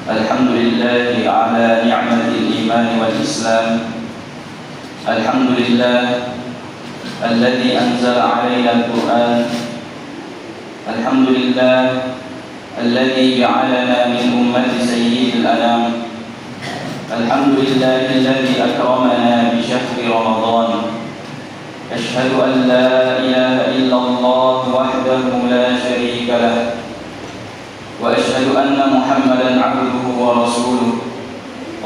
الحمد لله على نعمة الإيمان والإسلام. الحمد لله الذي أنزل علينا القرآن. الحمد لله الذي جعلنا من أمة سيد الأنام. الحمد لله الذي أكرمنا بشهر رمضان. أشهد أن لا إله إلا الله وحده لا شريك له، وأشهد أن محمدا عبده ورسوله.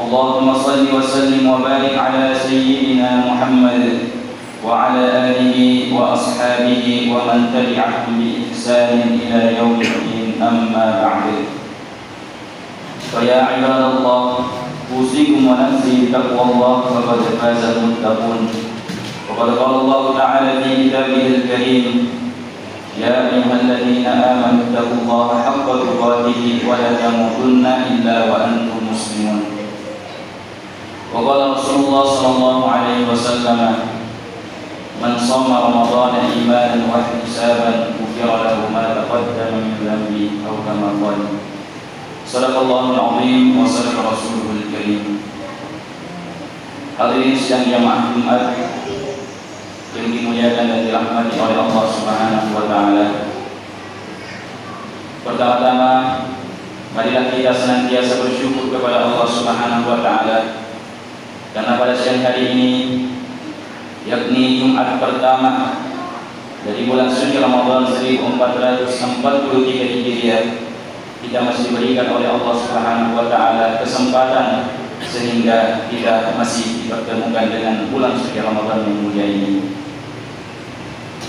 اللهم صل وسلم وبارك على سيدنا محمد وعلى آله وأصحابه ومن تبعهم بإحسان إلى يوم الدين. أما بعد، فيا عباد الله، أوصيكم ونفسي بتقوى الله فقد فاز المتقون. وقد قال الله تعالى في كتابه الكريم: يا أيها الذين آمنوا اتقوا الله حق تقاته ولا تموتن إلا وأنتم مسلمون. وقال رسول الله صلى الله عليه وسلم: من صام رمضان إيمانا واحتسابا غفر له ما تقدم من ذنبه، أو كما قال. صدق الله العظيم وصدق رسوله الكريم. Hadirin sidang jamaah Jumat yang dimuliakan dan dirahmati oleh Allah Subhanahu wa taala. Pertama-tama, marilah kita senantiasa bersyukur kepada Allah Subhanahu wa taala, karena pada siang hari ini, yakni Jumat pertama dari bulan suci Ramadan 1443 Hijriah, kita masih diberikan oleh Allah Subhanahu wa taala kesempatan sehingga kita masih dipertemukan dengan bulan suci Ramadan yang mulia ini.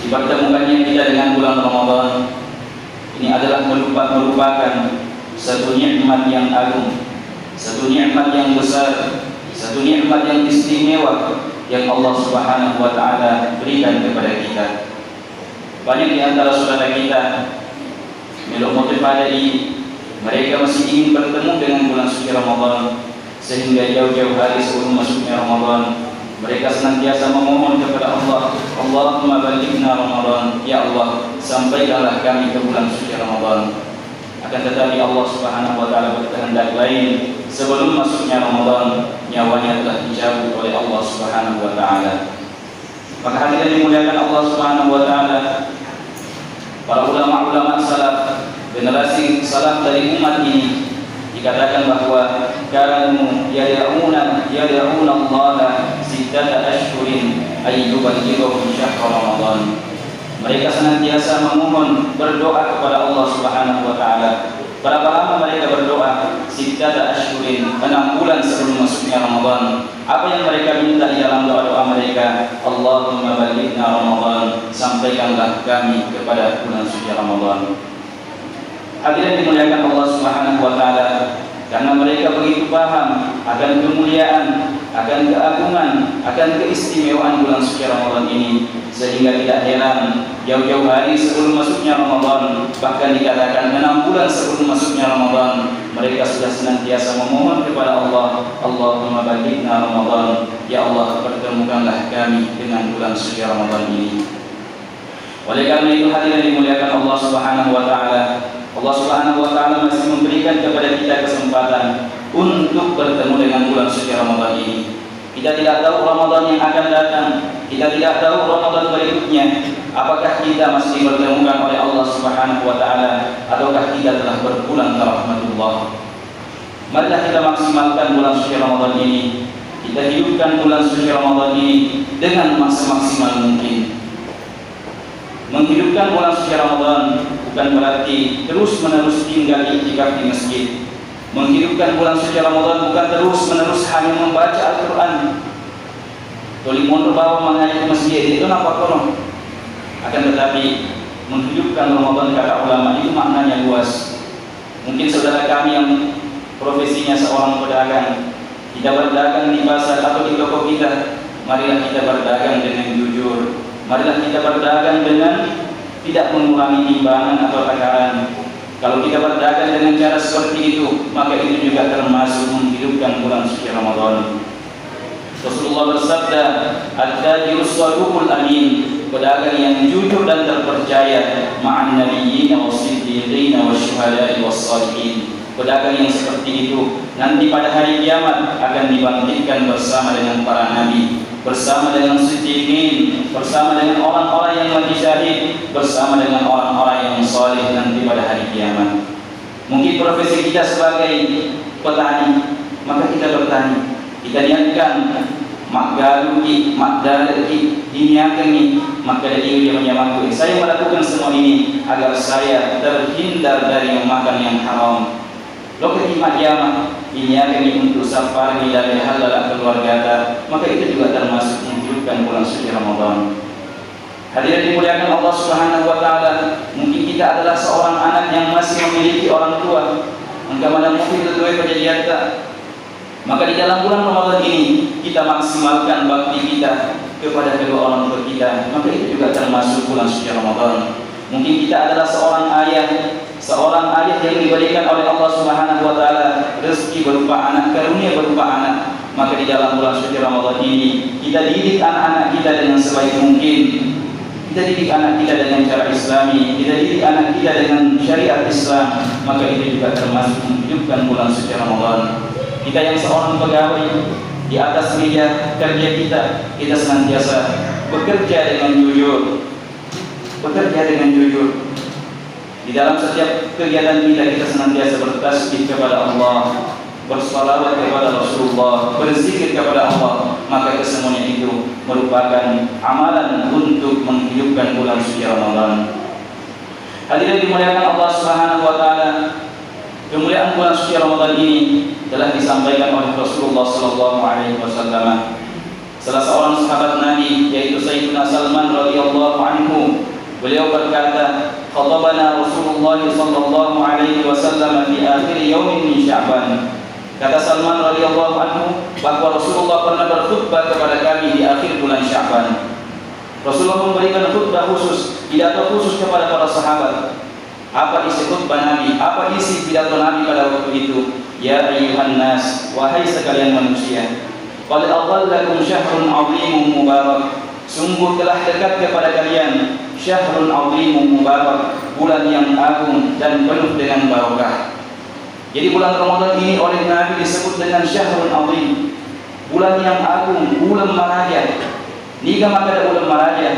Dipertemukannya kita dengan bulan Ramadan ini adalah merupakan satu nikmat yang agung, satu nikmat yang besar, satu nikmat yang istimewa yang Allah Subhanahu wa taala berikan kepada kita. Banyak di antara saudara kita meluk motivasi, mereka masih ingin bertemu dengan bulan suci Ramadan, sehingga jauh-jauh hari sebelum masuknya Ramadan mereka senantiasa memohon kepada Allah, Allahumma balighna Ramadan, ya Allah, sampaikanlah kami ke bulan suci Ramadan. Akan tetapi Allah Subhanahu wa taala berkehendak lain. Sebelum masuknya Ramadan, nyawanya telah dicabut oleh Allah Subhanahu wa taala. Maka hadirin dimuliakan Allah Subhanahu wa taala, para ulama-ulama salaf, generasi salaf dari umat ini, dikatakan bahwa kanu yad'una Allah sittata ashhurin ay yuballighahum syahr Ramadan. Mereka senantiasa memohon, berdoa kepada Allah Subhanahu wa taala. Berapa lama mereka berdoa? Sittata ashhurin, 6 bulan sebelum masuknya Ramadan. Apa yang mereka minta di dalam doa-doa mereka? Allahumma balighna Ramadan, sampaikanlah kami kepada bulan suci Ramadan. Hadirin dimuliakan Allah Subhanahu wa taala, karena mereka begitu paham akan kemuliaan, akan keagungan, akan keistimewaan bulan suci Ramadan ini, sehingga tidak heran jauh-jauh hari sebelum masuknya Ramadan, bahkan dikatakan 6 bulan sebelum masuknya Ramadan, mereka sudah senantiasa memohon kepada Allah, Allahumma balighna Ramadan, ya Allah, pertemukanlah kami dengan bulan suci Ramadan ini. Oleh karena itu, hadirin dimuliakan Allah Subhanahu wa taala, Allah Subhanahu wa taala masih memberikan kepada kita kesempatan untuk bertemu dengan bulan suci Ramadan ini. Kita tidak tahu Ramadan yang akan datang, kita tidak tahu Ramadan berikutnya, apakah kita masih dipertemukan oleh Allah Subhanahu wa taala ataukah kita telah berpulang ke rahmatullah. Marilah kita maksimalkan bulan suci Ramadan ini. Kita hidupkan bulan suci Ramadan ini dengan semaksimal mungkin. Menghidupkan bulan suci Ramadan bukan berarti terus-menerus tinggal iktikaf di masjid. Menghidupkan bulan suci Ramadan bukan terus-menerus hanya membaca Al-Quran. Tolimon terbawa mengaji ke masjid, itu nampak konon. Akan tetapi menghidupkan Ramadan, kata ulama, itu maknanya luas. Mungkin saudara kami yang profesinya seorang pedagang, kita berdagang di pasar atau di toko kita, marilah kita berdagang dengan jujur. Marilah kita berdagang dengan tidak mengurangi timbangan atau takaran. Kalau kita berdagang dengan cara seperti itu, maka itu juga termasuk menghidupkan bulan suci Ramadan. Rasulullah bersabda, "At-tajirus saduqul amin." Pedagang yang jujur dan terpercaya, ma'an nabiyyin was-siddiqin wasyuhada'i was-shalihin. Pedagang yang seperti itu nanti pada hari kiamat akan dibangkitkan bersama dengan para nabi, bersama dengan siddiqin, bersama dengan orang-orang yang mati syahid, bersama dengan orang-orang yang saleh nanti pada hari kiamat. Mungkin profesi kita sebagai petani, maka kita bertani, kita niatkan mak galuki, mak dalaki, diniakan maka dari dia menyamaku. Saya melakukan semua ini agar saya terhindar dari memakan yang haram. Lokasi mak jama, diniakan untuk safar dari halal keluarga, maka itu juga termasuk menghidupkan bulan suci Ramadan. Hadirin dimuliakan Allah Subhanahu wa taala, mungkin kita adalah seorang anak yang masih memiliki orang tua. Engkau mana mungkin tertuai kejadian tak? Maka di dalam bulan Ramadan ini kita maksimalkan bakti kita kepada kedua orang tua kita. Maka itu juga termasuk bulan suci Ramadan. Mungkin kita adalah seorang ayah yang diberikan oleh Allah Subhanahu wa taala rezeki berupa anak, karunia berupa anak. Maka di dalam bulan suci Ramadan ini kita didik anak-anak kita dengan sebaik mungkin. Kita didik anak kita dengan cara Islami, kita didik anak kita dengan syariat Islam. Maka itu juga termasuk menghidupkan bulan suci Ramadan. Kita yang seorang pegawai, di atas meja kerja kita senantiasa bekerja dengan jujur. Di dalam setiap kegiatan kita senantiasa bertasbih kepada Allah, bersalawat kepada Rasulullah, berzikir kepada Allah. Maka kesemuanya itu merupakan amalan untuk menghidupkan bulan suci Ramadan. Hadirin dimuliakan Allah Subhanahu wa taala, kemuliaan bulan suci Ramadan ini telah disampaikan oleh Rasulullah sallallahu alaihi wasallam. Salah seorang sahabat Nabi yaitu Sayyidina Salman radhiyallahu anhu, beliau berkata, "Khatabana Rasulullah sallallahu alaihi wasallam di akhir yaumin min Sya'ban." Kata Salman radhiyallahu anhu bahwa Rasulullah pernah berkhutbah kepada kami di akhir bulan Sya'ban. Rasulullah memberikan khutbah khusus, pidato khusus kepada para sahabat. Apa isi khutbah Nabi? Apa isi pidato Nabi pada waktu itu? Ya ayyuhan nas, wahai sekalian manusia, qad adhallakum syahrun 'azimun mubarak. Sungguh telah dekat kepada kalian syahrun 'azimun mubarak, bulan yang agung dan penuh dengan barokah. Jadi bulan Ramadan ini oleh Nabi disebut dengan syahrun 'azim, bulan yang agung, bulan maraja. Jika maka ada bulan maraja,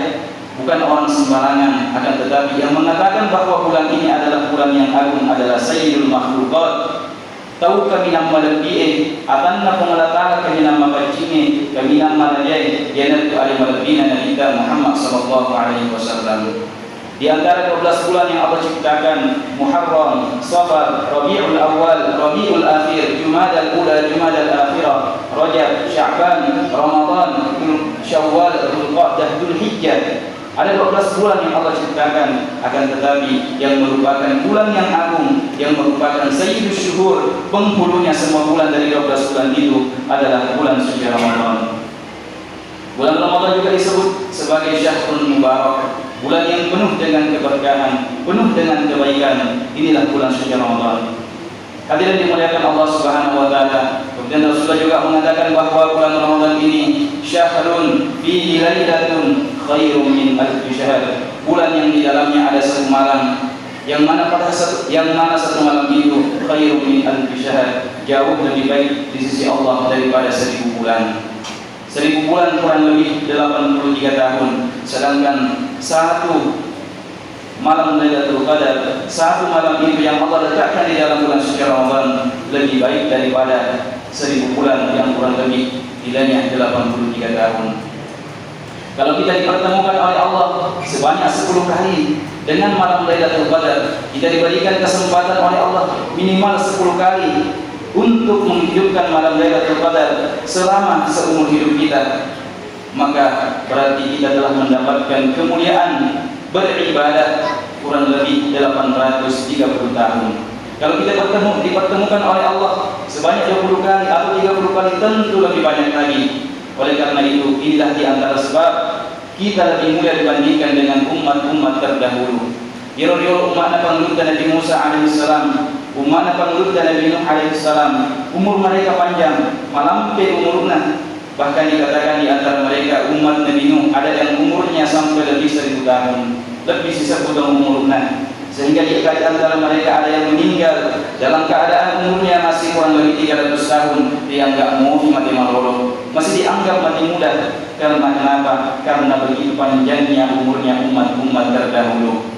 bukan orang sembarangan, akan tetapi yang mengatakan bahwa bulan ini adalah bulan yang agung adalah Sayyidul Makhluqat. Tahu kami nama lebih atanna pengelatara kami nama bacine kami nama lagi yana tu ali malbina Nabi Muhammad sallallahu alaihi wasallam. Di antara 12 bulan yang Allah ciptakan, Muharram, Safar, Rabiul Awal, Rabiul Akhir, Jumadal Ula, Jumadal Akhirah, Rajab, Sya'ban, Ramadan, Syawal, Dzulqa'dah, Dzulhijjah. Ada 12 bulan yang Allah ciptakan, akan tetapi yang merupakan bulan yang agung, yang merupakan sayyidus syuhur, penghulunya semua bulan dari 12 bulan itu adalah bulan suci Ramadan. Bulan Ramadan juga disebut sebagai syahrul mubarak, bulan yang penuh dengan keberkahan, penuh dengan kebaikan. Inilah bulan suci Ramadan. Hadirin dimuliakan Allah Subhanahu wa taala. Kemudian Rasulullah juga mengatakan bahwa bulan Ramadan ini syahrun fihi lailatun khairum min alfi syahr. Bulan yang di dalamnya ada satu malam, yang mana satu malam itu khairum min alfi syahr, jauh lebih baik di sisi Allah daripada 1000 bulan. 1000 bulan kurang lebih 83 tahun. Sedangkan satu malam Lailatul Qadar, satu malam itu yang Allah letakkan di dalam bulan suci Ramadan lebih baik daripada 1000 bulan yang kurang lebih nilainya 83 tahun. Kalau kita dipertemukan oleh Allah sebanyak 10 kali dengan malam Lailatul Qadar, kita diberikan kesempatan oleh Allah minimal 10 kali untuk menghidupkan malam Lailatul Qadar selama seumur hidup kita, maka berarti kita telah mendapatkan kemuliaan beribadah kurang lebih 830 tahun. Kalau kita dipertemukan oleh Allah sebanyak 20 kali atau 30 kali, tentu lebih banyak lagi. Oleh karena itu, inilah di antara sebab kita lebih mulia dibandingkan dengan umat-umat terdahulu. Yoro-yoro umat panggul Nabi Musa alaihissalam, umat panggul Nabi Nuh alaihissalam, umur mereka panjang, malampe umurna. Bahkan dikatakan di antara mereka umat Nabi Nuh ada yang umurnya sampai lebih 1000 tahun, lebih 1000 tahun umurnya. Sehingga di antara mereka ada yang meninggal dalam keadaan umurnya masih kurang lebih 300 tahun. Dia enggak mau mati malolo, masih dianggap mati muda. Karena kenapa? Karena begitu panjangnya umurnya umat-umat terdahulu.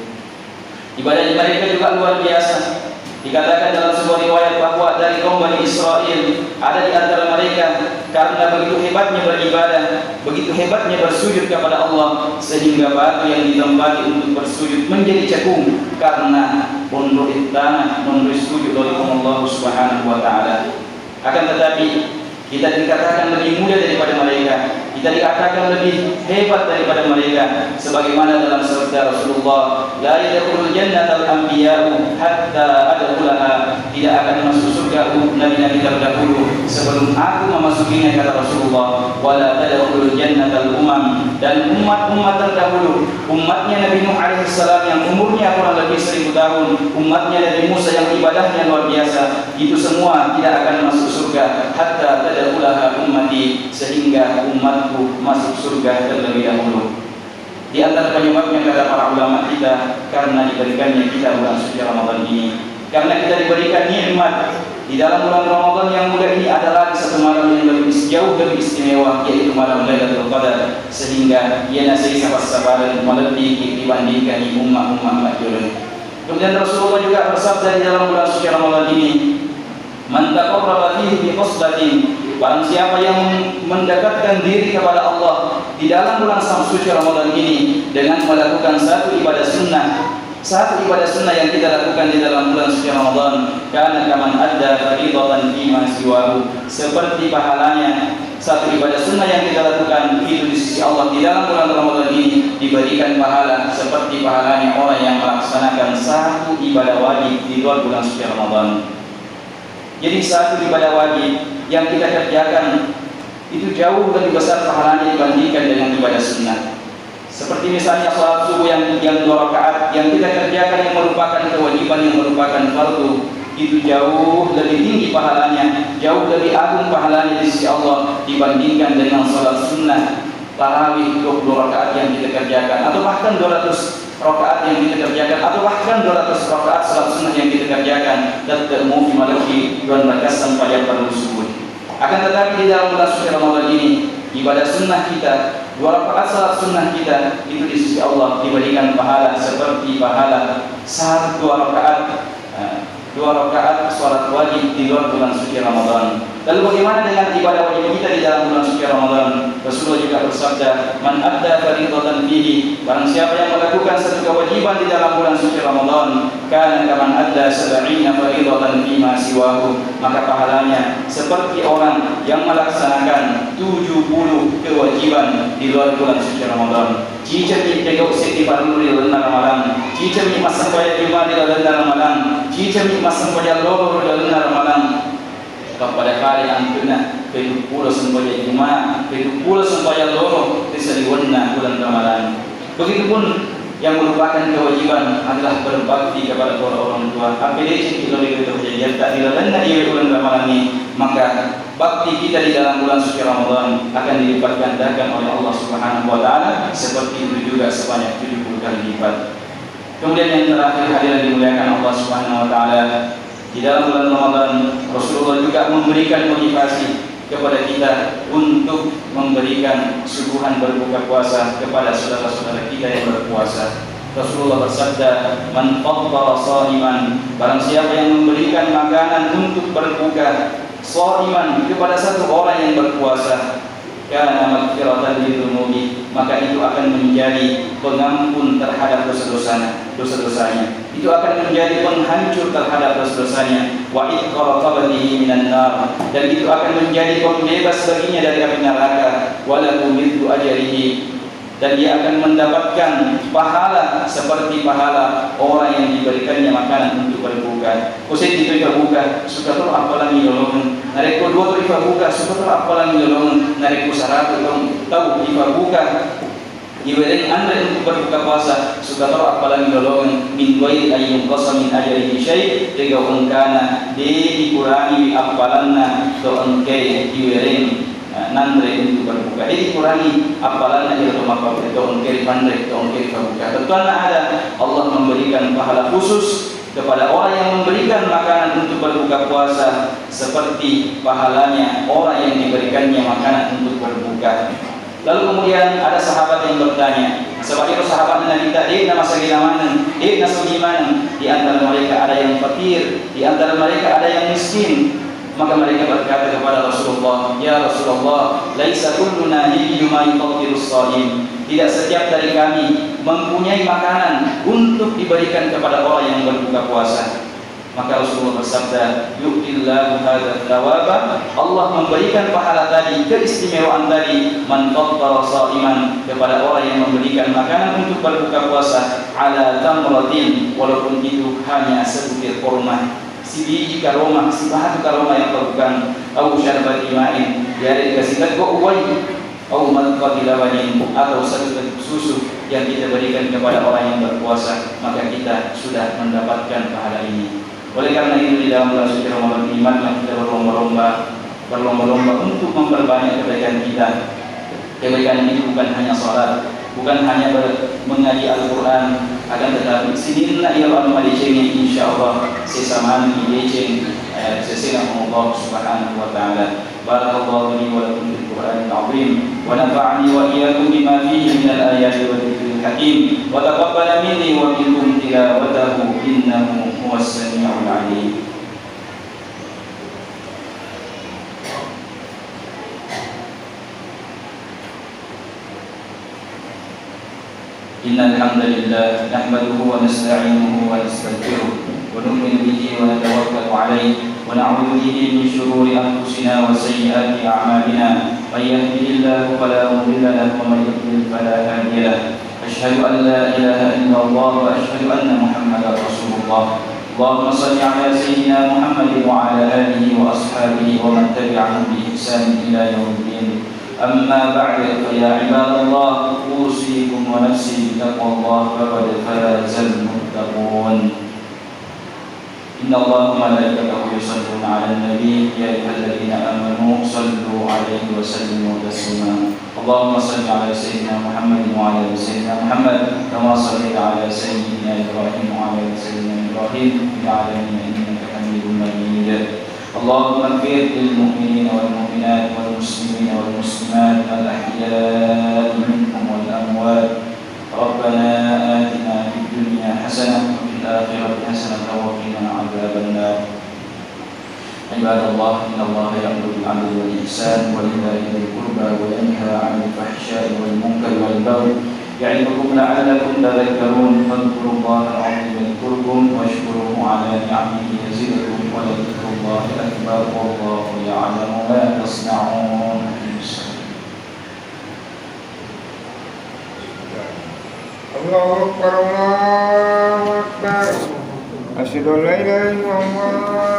Ibadah mereka juga luar biasa. Dikatakan dalam sebuah riwayat bahwa dari kaum Bani Israel ada di antara mereka karena begitu hebatnya beribadah, begitu hebatnya bersujud kepada Allah, sehingga batu yang ditempati untuk bersujud menjadi cekung karena pondok tanah memberi sujud oleh Allah Subhanahu wa taala. Akan tetapi kita dikatakan lebih muda daripada mereka, kita dikatakan lebih hebat daripada mereka, sebagaimana dalam sabda Rasulullah, la yadkhulul jannatal anbiya'u hatta adkhulaha, tidak akan masuk surga nabi-nabi terdahulu sebelum aku memasukinya, kata Rasulullah, wala tadkhulul jannatal umam, dan umat-umat terdahulu, umatnya Nabi Nuh alaihi salam yang umurnya kurang lebih 1000 tahun, umatnya Nabi Musa yang ibadahnya luar biasa, itu semua tidak akan masuk surga hatta tadkhulaha ummati, sehingga umatku masuk surga terlebih dahulu. Di antara penyebabnya kata para ulama kita, karena diberikannya kita bulan suci Ramadan ini, karena kita diberikan nikmat di dalam bulan Ramadan yang mulia ini, adalah satu malam yang lebih jauh lebih istimewa, yaitu malam Lailatul Qadar, sehingga ia nasi sabar-sabaran melebihi dibandingkan umat-umat lain. Kemudian Rasulullah juga bersabda di dalam bulan suci Ramadan ini, man taqarraba fihi bi qasdatin, barang siapa yang mendekatkan diri kepada Allah di dalam bulan suci Ramadan ini dengan melakukan satu ibadah sunnah yang kita lakukan di dalam bulan suci Ramadan, kana kaman adda fardatan fi ma siwahu, seperti pahalanya satu ibadah sunnah yang kita lakukan itu di sisi Allah di dalam bulan Ramadan ini diberikan pahala seperti pahalanya orang yang melaksanakan satu ibadah wajib di luar bulan suci Ramadan. Jadi satu ibadah wajib yang kita kerjakan itu jauh lebih besar pahalanya dibandingkan dengan ibadah sunnah. Seperti misalnya salat subuh yang 2 rakaat yang kita kerjakan, yang merupakan kewajiban, yang merupakan fardu, itu jauh lebih tinggi pahalanya, jauh lebih agung pahalanya di sisi Allah dibandingkan dengan salat sunnah tarawih 20 rakaat yang kita kerjakan, atau bahkan 200 rakaat yang kita kerjakan, atau bahkan 200 rakaat salat sunnah yang kita kerjakan, dan termufi malaki dan berkesan pada perlu subuh. Akan tetapi di dalam bulan suci Ramadan ini, ibadah sunnah kita, 2 rakaat salat sunnah kita, itu di sisi Allah diberikan pahala seperti pahala 2 rakaat salat wajib di luar bulan suci Ramadan. Lalu bagaimana dengan ibadah wajib kita di dalam bulan suci Ramadan? Rasulullah juga bersabda, man adda fardatan fihi, barang siapa yang melakukan satu kewajiban di dalam bulan suci Ramadan, kana kaman adda 70 fardatan fi ma siwahu, maka pahalanya seperti orang yang melaksanakan 70 kewajiban di luar bulan suci Ramadan. Jika kita tegak seti baru di dalam Ramadan, jika kita masang pada Jumat di dalam Ramadan, jika kita masang pada Loro di dalam Ramadan, kepada kali antuna ke 10 sampai Jumat, ke 10 sampai Loro di seliwana bulan Ramadan. Begitupun yang merupakan kewajiban adalah berbakti kepada orang tua. APDC kita lebih terjadi tak dilalana di bulan Ramadan ini, maka bakti kita di dalam bulan suci Ramadan akan dilipat gandakan oleh Allah Subhanahu wa taala, seperti itu juga sebanyak 70 kali lipat. Kemudian yang terakhir, hadirin dimuliakan Allah Subhanahu wa taala, di dalam bulan Ramadan Rasulullah juga memberikan motivasi kepada kita untuk memberikan suguhan berbuka puasa kepada saudara-saudara kita yang berpuasa. Rasulullah bersabda, man fattara sha'iman, barang siapa yang memberikan makanan untuk berbuka sha'iman kepada satu orang yang berpuasa, kana maghfiratan lidzunubi, maka itu akan menjadi pengampun terhadap dosa-dosanya. Itu akan menjadi penghancur terhadap dosa-dosanya. Wa itqa raqabatihi minan nar, dan itu akan menjadi pembebas baginya dari api neraka. Wa lahu mithlu ajrihi, dan dia akan mendapatkan pahala seperti pahala orang yang diberikannya makanan untuk berbuka. Kusai itu berbuka, suka tahu apalang nyolong. Nareko dua tu berbuka, suka tahu apalang nyolong. Nareko saratu tahu berbuka. Ibadah anda untuk berbuka puasa, suka tahu apalang nyolong. Min ghairi ayyun qasam min ajrihi syai', tiga ungkana dikurangi apalanna to engkai ibadah nantre untuk berbuka. Jadi kurangi apalan aja rumah itu ongkiri pandai, ongkiri berbuka. Tentunya ada Allah memberikan pahala khusus kepada orang yang memberikan makanan untuk berbuka puasa seperti pahalanya orang yang diberikannya makanan untuk berbuka. Lalu kemudian ada sahabat yang bertanya, sebagai sahabat Nabi kita, nama segala mana, nasabimana. Di antara mereka ada yang fakir, di antara mereka ada yang miskin. Maka mereka berkata kepada Rasulullah, ya Rasulullah, laisa kulluna yajidu ma yufattirus shaim. Tidak setiap dari kami mempunyai makanan untuk diberikan kepada orang yang berbuka puasa. Maka Rasulullah bersabda, yu'tillahu hadzal thawaba. Allah memberikan pahala tadi, keistimewaan tadi, man fattara shaiman, kepada orang yang memberikan makanan untuk berbuka puasa, ala tamratin, walaupun itu hanya sebutir kurma. Si biji karoma, si bahan karoma yang bukan, atau syarbati ma'in, dari dikasih tegok uwai, atau malqati labanin, atau satu susu yang kita berikan kepada orang yang berpuasa, maka kita sudah mendapatkan pahala ini. Oleh karena itu di dalam bulan suci Ramadan ini maka kita berlomba-lomba untuk memperbanyak kebaikan kita. Kebaikan ini bukan hanya salat, bukan hanya mengaji Al-Quran, akan tetapi sinillah ia al-malicin insyaallah sesamaan dijeng sesina Allah Subhanahu wa taala. Barakallahu li wa lakum fil Qur'anil azim wa nafa'ani wa iyyakum bima fihi min al-ayati wa dhikril hakim wa taqabbala minni wa minkum tilawatahu innahu huwas samiul alim. إن الحمد لله نحمده ونستعينه ونستغفره ونؤمن به ونتوكل عليه ونعوذ به من شرور أنفسنا وسيئات أعمالنا من يهده الله فلا مضل له ومن يضلل فلا هادي له أشهد أن لا إله إلا الله وأشهد أن محمدا رسول الله اللهم صل على سيدنا محمد وعلى آله وأصحابه ومن تبعهم بإحسان إلى يوم الدين. أما بعد فيا عباد الله أوصيكم ونفسي بتقوى الله فقد فاز المتقون. إن الله وملائكته يصلون على النبي يا أيها الذين آمنوا صلوا عليه وسلموا تسليما. اللهم صل على سيدنا محمد وعلى آل سيدنا محمد كما صليت على سيدنا إبراهيم وعلى آل سيدنا إبراهيم في العالمين إنك حميد مجيد. اللهم اغفر للمؤمنين والمؤمنات والمسلمين والمسلمات الأحياء منهم والأموات. ربنا آتنا في الدنيا حسنة وفي الآخرة حسنة وقنا عذاب النار. عباد الله إن الله يأمر بالعدل والإحسان وإيتاء ذي القربى وينهى عن الفحشاء والمنكر والبغي يعظكم لعلكم تذكرون. فاذكروا الله العظيم يذكركم واشكروه على نعمه يزدكم ولذكر الله أكبر والله يعلم ما تصنعون. Allahu Akbar, Allahu Akbar. Asyhadu an la ilaha illallah